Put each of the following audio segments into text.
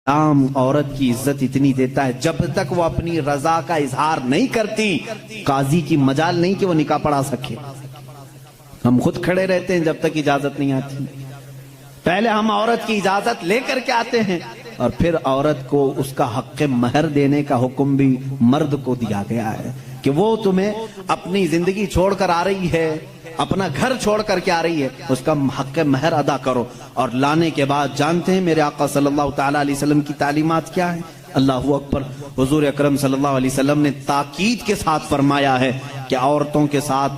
اسلام عورت کی عزت اتنی دیتا ہے جب تک وہ اپنی رضا کا اظہار نہیں کرتی قاضی کی مجال نہیں کہ وہ نکاح پڑھا سکے. ہم خود کھڑے رہتے ہیں جب تک اجازت نہیں آتی. پہلے ہم عورت کی اجازت لے کر کے آتے ہیں اور پھر عورت کو اس کا حق مہر دینے کا حکم بھی مرد کو دیا گیا ہے کہ وہ تمہیں اپنی زندگی چھوڑ کر آ رہی ہے, اپنا گھر چھوڑ کر کے آ رہی ہے, اس کا حق مہر ادا کرو. اور لانے کے بعد جانتے ہیں میرے آقا صلی اللہ تعالی علیہ وسلم کی تعلیمات کیا ہیں؟ اللہ اکبر. حضور اکرم صلی اللہ علیہ وسلم نے تاکید کے ساتھ فرمایا ہے کہ عورتوں کے ساتھ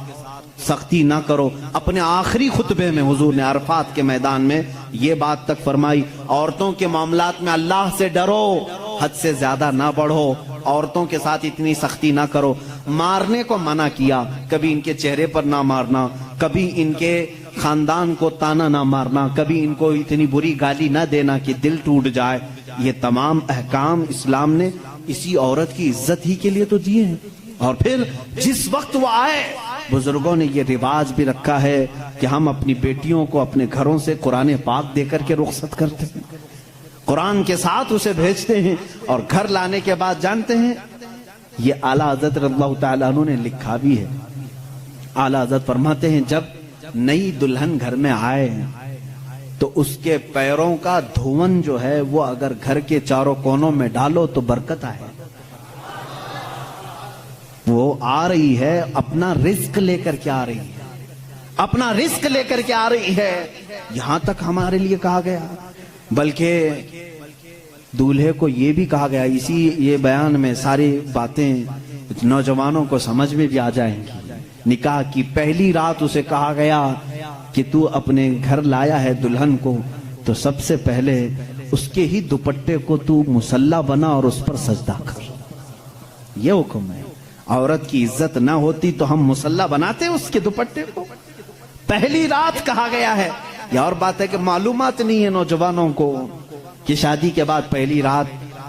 سختی نہ کرو. اپنے آخری خطبے میں حضور نے عرفات کے میدان میں یہ بات تک فرمائی, عورتوں کے معاملات میں اللہ سے ڈرو, حد سے زیادہ نہ بڑھو, عورتوں کے ساتھ اتنی سختی نہ کرو. مارنے کو منع کیا, کبھی ان کے چہرے پر نہ مارنا, کبھی ان کے خاندان کو تانا نہ مارنا, کبھی ان کو اتنی بری گالی نہ دینا کہ دل ٹوٹ جائے. یہ تمام احکام اسلام نے اسی عورت کی عزت ہی کے لیے تو دیے ہیں. اور پھر جس وقت وہ آئے, بزرگوں نے یہ رواج بھی رکھا ہے کہ ہم اپنی بیٹیوں کو اپنے گھروں سے قرآن پاک دے کر کے رخصت کرتے ہیں, قرآن کے ساتھ اسے بھیجتے ہیں. اور گھر لانے کے بعد جانتے ہیں یہ اعلیٰ حضرت رضی اللہ تعالیٰ عنہ نے لکھا بھی ہے. اعلیٰ حضرت فرماتے ہیں جب نئی دلہن گھر میں آئے تو اس کے پیروں کا دھون جو ہے وہ اگر گھر کے چاروں کونوں میں ڈالو تو برکت آئے. وہ آ رہی ہے اپنا رزق لے کر کے آ رہی ہے, اپنا رزق لے کر کے آ رہی ہے. یہاں تک ہمارے لیے کہا گیا, بلکہ دولہے کو یہ بھی کہا گیا, اسی یہ بیان میں ساری باتیں نوجوانوں کو سمجھ میں بھی آ جائیں گی. نکاح کی پہلی رات اسے کہا گیا کہ تو اپنے گھر لایا ہے دلہن کو تو سب سے پہلے اس کے ہی دوپٹے کو تو مصلی بنا اور اس پر سجدہ کر. یہ حکم ہے. عورت کی عزت نہ ہوتی تو ہم مصلی بناتے اس کے دوپٹے کو. پہلی رات کہا گیا ہے. یہ اور بات ہے کہ معلومات نہیں ہے نوجوانوں کو کہ شادی کے بعد پہلی رات,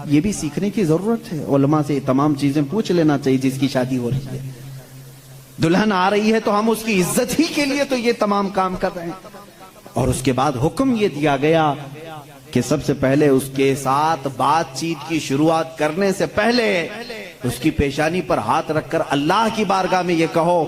یہ بھی سیکھنے کی ضرورت ہے. علماء سے تمام چیزیں پوچھ لینا چاہیے جس کی شادی ہو رہی ہے. دلہن آ رہی ہے تو ہم اس کی عزت ہی کے لیے تو یہ تمام کام کر رہے ہیں. اور اس کے بعد حکم یہ دیا گیا کہ سب سے پہلے اس کے ساتھ بات چیت کی شروعات کرنے سے پہلے اس کی پیشانی پر ہاتھ رکھ کر اللہ کی بارگاہ میں یہ کہو,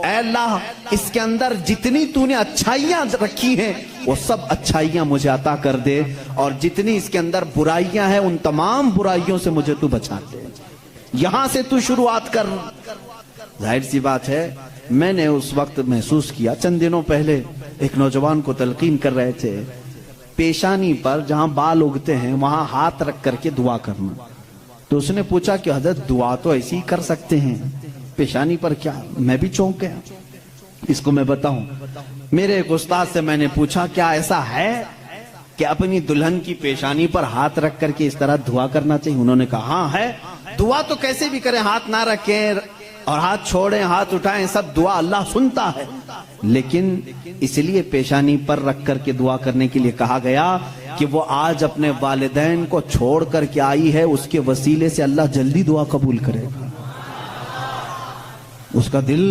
اے اللہ اس کے اندر جتنی تو نے اچھائیاں رکھی ہیں وہ سب اچھائیاں مجھے عطا کر دے, اور جتنی اس کے اندر برائیاں ہیں ان تمام برائیوں سے مجھے تو بچا دے. یہاں سے تو شروعات کر. ظاہر سی بات ہے, میں نے اس وقت محسوس کیا, چند دنوں پہلے ایک نوجوان کو تلقین کر رہے تھے, پیشانی پر جہاں بال اگتے ہیں وہاں ہاتھ رکھ کر کے دعا کرنا. تو اس نے پوچھا کہ حضرت دعا تو ایسی ہی کر سکتے ہیں, پیشانی پر کیا؟ میں بھی چونک گیا. اس کو میں بتاؤں, میرے ایک استاد سے میں نے پوچھا کیا ایسا ہے کہ اپنی دلہن کی پیشانی پر ہاتھ رکھ کر کے اس طرح دعا کرنا چاہیے؟ انہوں نے کہا ہاں ہے. دعا تو کیسے بھی کریں, ہاتھ نہ رکھیں اور ہاتھ چھوڑیں ہاتھ اٹھائیں, سب دعا اللہ سنتا ہے, لیکن اس لیے پیشانی پر رکھ کر کے دعا کرنے کے لیے کہا گیا کہ وہ آج اپنے والدین کو چھوڑ کر کے آئی ہے, اس کے وسیلے سے اللہ جلدی دعا قبول کرے گا. اس کا دل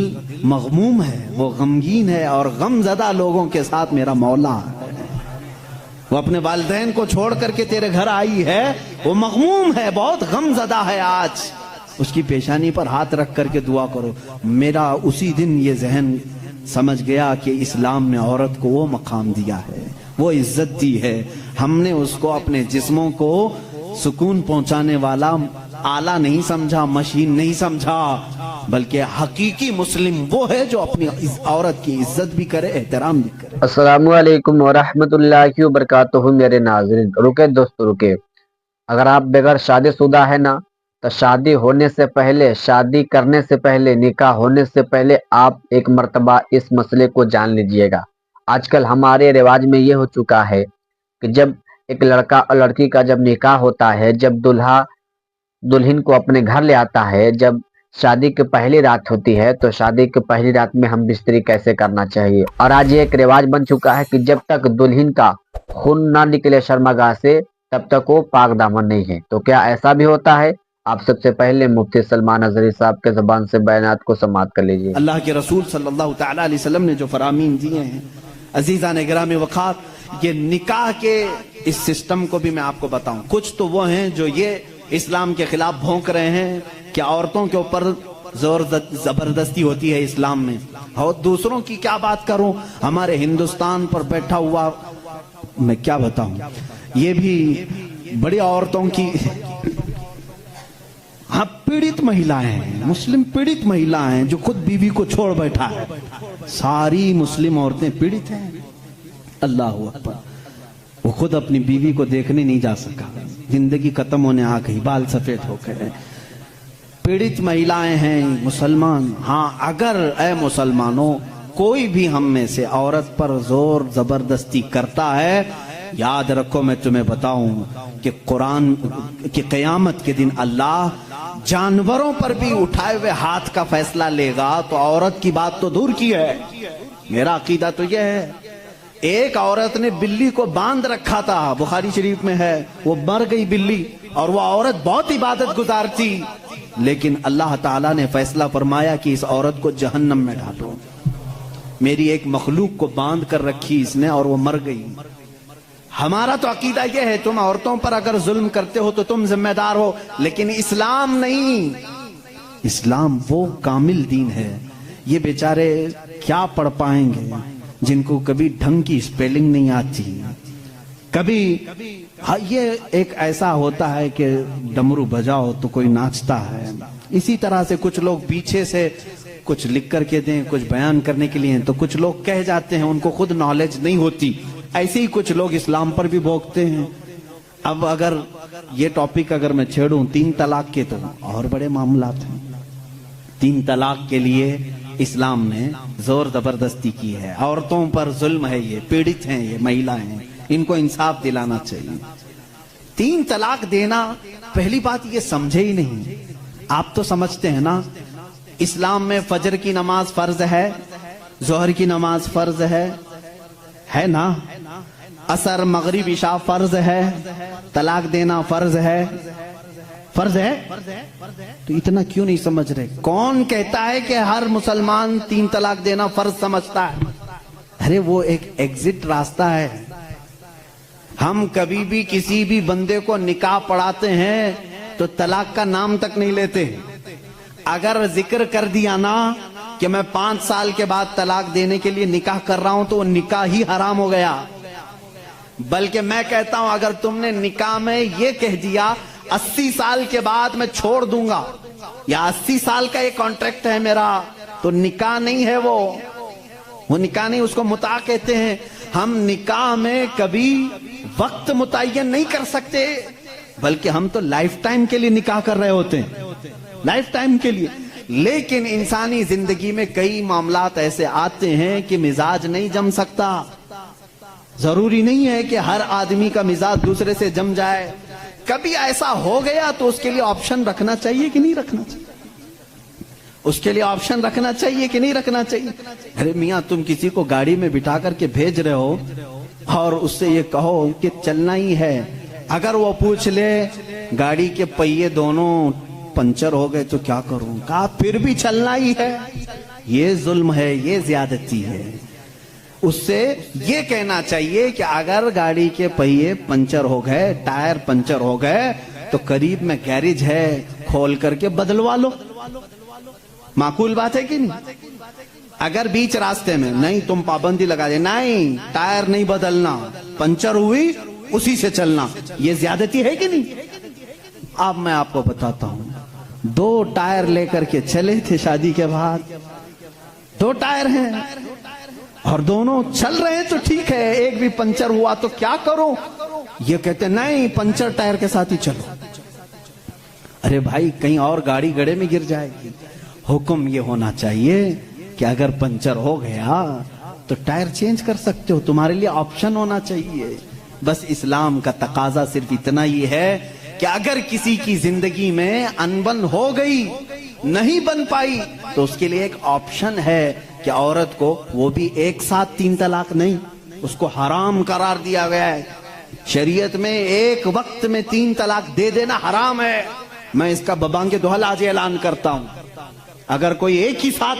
مغموم ہے, وہ غمگین ہے, اور غم زدہ لوگوں کے ساتھ میرا مولا ہے. وہ اپنے والدین کو چھوڑ کر کے تیرے گھر آئی ہے, وہ مغموم ہے, بہت غم زدہ ہے. آج اس کی پیشانی پر ہاتھ رکھ کر کے دعا کرو. میرا اسی دن یہ ذہن سمجھ گیا کہ اسلام نے عورت کو وہ مقام دیا ہے, وہ عزت دی ہے. ہم نے اس کو اپنے جسموں کو سکون پہنچانے والا آلہ نہیں سمجھا, مشین نہیں سمجھا, بلکہ حقیقی مسلم وہ ہے جو اپنی عورت کی عزت بھی کرے, احترام بھی کرے. السلام علیکم ورحمۃ اللہ وبرکاتہ. میرے ناظرین رکے دوست رکے, اگر آپ بغیر شادی شدہ ہے نا تو شادی ہونے سے پہلے, شادی کرنے سے پہلے, نکاح ہونے سے پہلے آپ ایک مرتبہ اس مسئلے کو جان لیجئے گا. آج کل ہمارے رواج میں یہ ہو چکا ہے کہ جب ایک لڑکا اور لڑکی کا جب نکاح ہوتا ہے, جب دلہا دلہن کو اپنے گھر لے آتا ہے, جب شادی کی پہلی رات ہوتی ہے تو شادی کی پہلی رات میں ہم بستری کیسے کرنا چاہیے. اور آج یہ ایک رواج بن چکا ہے کہ جب تک دلہن کا خون نہ نکلے شرمگاہ سے تب تک وہ پاک دامن نہیں ہے. تو کیا ایسا بھی ہوتا ہے؟ آپ سب سے پہلے مفتی سلمان اظہری صاحب کے زبان سے بیانات کو سماعت کر لیجیے. اللہ کے رسول صلی اللہ تعالی علیہ وسلم نے جو فرامین دیے ہیں, عزیزان گرامی وقار, یہ نکاح کے اس سسٹم کو بھی میں آپ کو بتاؤں. کچھ تو وہ ہیں جو یہ اسلام کے خلاف بھونک رہے ہیں کہ عورتوں کے اوپر زور زبردستی ہوتی ہے اسلام میں, اور دوسروں کی کیا بات کروں, ہمارے ہندوستان پر بیٹھا ہوا میں کیا بتاؤں, یہ بھی بڑی عورتوں کی ہاں پیڑت مہیلائیں ہیں, مسلم پیڑت مہیلائیں ہیں جو خود بیوی کو چھوڑ بیٹھا ہے. ساری مسلم عورتیں پیڑت ہیں. اللہ اکبر. وہ خود اپنی بیوی کو دیکھنے نہیں جا سکا, زندگی ختم ہونے آ گئی, بال سفید ہو گئے. پیڑت مہیلائیں ہیں مسلمان. ہاں اگر اے مسلمانوں کوئی بھی ہم میں سے عورت پر زور زبردستی کرتا ہے, یاد رکھو میں تمہیں بتاؤں کہ قرآن کی قیامت کے دن اللہ جانوروں پر بھی اٹھائے ہوئے ہاتھ کا فیصلہ لے گا, تو عورت کی بات تو دور کی ہے. میرا عقیدہ تو یہ ہے, ایک عورت نے بلی کو باندھ رکھا تھا, بخاری شریف میں ہے, وہ مر گئی بلی, اور وہ عورت بہت عبادت گزار تھی, لیکن اللہ تعالیٰ نے فیصلہ فرمایا کہ اس عورت کو جہنم میں ڈالو. میری ایک مخلوق کو باندھ کر رکھی اس نے اور وہ مر گئی. ہمارا تو عقیدہ یہ ہے تم عورتوں پر اگر ظلم کرتے ہو تو تم ذمہ دار ہو, لیکن اسلام نہیں. اسلام وہ کامل دین ہے. یہ بیچارے کیا پڑھ پائیں گے جن کو کبھی ڈھنگ کی اسپیلنگ نہیں آتی, کبھی یہ ایک ایسا ہوتا ہے کہ ڈمرو بجاؤ تو کوئی ناچتا ہے. اسی طرح سے کچھ لوگ پیچھے سے کچھ لکھ کر کے دیں, کچھ بیان کرنے کے لیے, تو کچھ لوگ کہہ جاتے ہیں, ان کو خود نالج نہیں ہوتی. ایسے ہی کچھ لوگ اسلام پر بھی بھوکتے ہیں. اب اگر یہ ٹاپک اگر میں چھیڑوں 3 طلاق کے, تو اور بڑے معاملات ہیں. 3 طلاق کے لیے اسلام نے زور زبردستی کی ہے. عورتوں پر ظلم ہے, یہ پیڑت ہیں, یہ مہیلائیں ہیں, ان کو انصاف دلانا چاہیے. 3 طلاق دینا, پہلی بات یہ سمجھے ہی نہیں. آپ تو سمجھتے ہیں نا اسلام میں فجر کی نماز فرض ہے, ظہر کی نماز فرض ہے نا, عصر مغرب عشاء فرض ہے, طلاق دینا فرض ہے. فرض ہے تو اتنا کیوں نہیں سمجھ رہے؟ کون کہتا ہے کہ ہر مسلمان 3 طلاق دینا فرض سمجھتا ہے؟ ارے وہ ایک ایگزٹ راستہ ہے. ہم کبھی بھی کسی بھی بندے کو نکاح پڑھاتے ہیں تو طلاق کا نام تک نہیں لیتے. اگر ذکر کر دیا نا کہ میں 5 سال کے بعد طلاق دینے کے لیے نکاح کر رہا ہوں, تو وہ نکاح ہی حرام ہو گیا. بلکہ میں کہتا ہوں اگر تم نے نکاح میں یہ کہہ دیا 80 سال کے بعد میں چھوڑ دوں گا, یا 80 سال کا یہ کانٹریکٹ ہے میرا, تو نکاح نہیں ہے. وہ نکاح نہیں, اس کو متاع کہتے ہیں. ہم نکاح میں کبھی وقت متعین نہیں کر سکتے, بلکہ ہم تو لائف ٹائم کے لیے نکاح کر رہے ہوتے ہیں, لائف ٹائم کے لیے. لیکن انسانی زندگی میں کئی معاملات ایسے آتے ہیں کہ مزاج نہیں جم سکتا. ضروری نہیں ہے کہ ہر آدمی کا مزاج دوسرے سے جم جائے. کبھی ایسا ہو گیا تو اس کے لیے آپشن رکھنا چاہیے کہ نہیں رکھنا چاہیے؟ اس کے لیے آپشن رکھنا چاہیے کہ نہیں رکھنا چاہیے؟ ارے میاں تم کسی کو گاڑی میں بٹھا کر کے بھیج رہے ہو اور اس سے یہ کہو کہ چلنا ہی ہے, اگر وہ پوچھ لے گاڑی کے پہیے دونوں پنچر ہو گئے تو کیا کروں, کہا پھر بھی چلنا ہی ہے. یہ ظلم ہے, یہ زیادتی ہے. اس سے یہ کہنا چاہیے کہ اگر گاڑی کے پہیے پنچر ہو گئے, ٹائر پنچر ہو گئے, تو قریب میں گیریج ہے, کھول کر کے بدلوا لو. معقول بات ہے کہ نہیں؟ اگر بیچ راستے میں نہیں تم پابندی لگا دے, نہیں ٹائر نہیں بدلنا, پنچر ہوئی اسی سے چلنا, یہ زیادتی ہے کہ نہیں؟ اب میں آپ کو بتاتا ہوں, 2 ٹائر لے کر کے چلے تھے شادی کے بعد, 2 ٹائر ہیں اور دونوں چل رہے ہیں تو ٹھیک ہے, ایک بھی پنچر ہوا تو کیا کرو؟ یہ کہتے نہیں پنچر ٹائر کے ساتھ ہی چلو. ارے بھائی کہیں اور گاڑی گڑے میں گر جائے گی. حکم یہ ہونا چاہیے کہ اگر پنچر ہو گیا تو ٹائر چینج کر سکتے ہو, تمہارے لیے آپشن ہونا چاہیے. بس اسلام کا تقاضا صرف اتنا ہی ہے کہ اگر کسی کی زندگی میں انبن ہو گئی, نہیں بن پائی, تو اس کے لیے ایک آپشن ہے کہ عورت کو وہ بھی ایک ساتھ 3 طلاق نہیں, اس کو حرام قرار دیا گیا ہے. شریعت میں ایک وقت میں 3 طلاق دے دینا حرام ہے. میں اس کا ببانگ دوحل آج اعلان کرتا ہوں, اگر کوئی ایک ہی ساتھ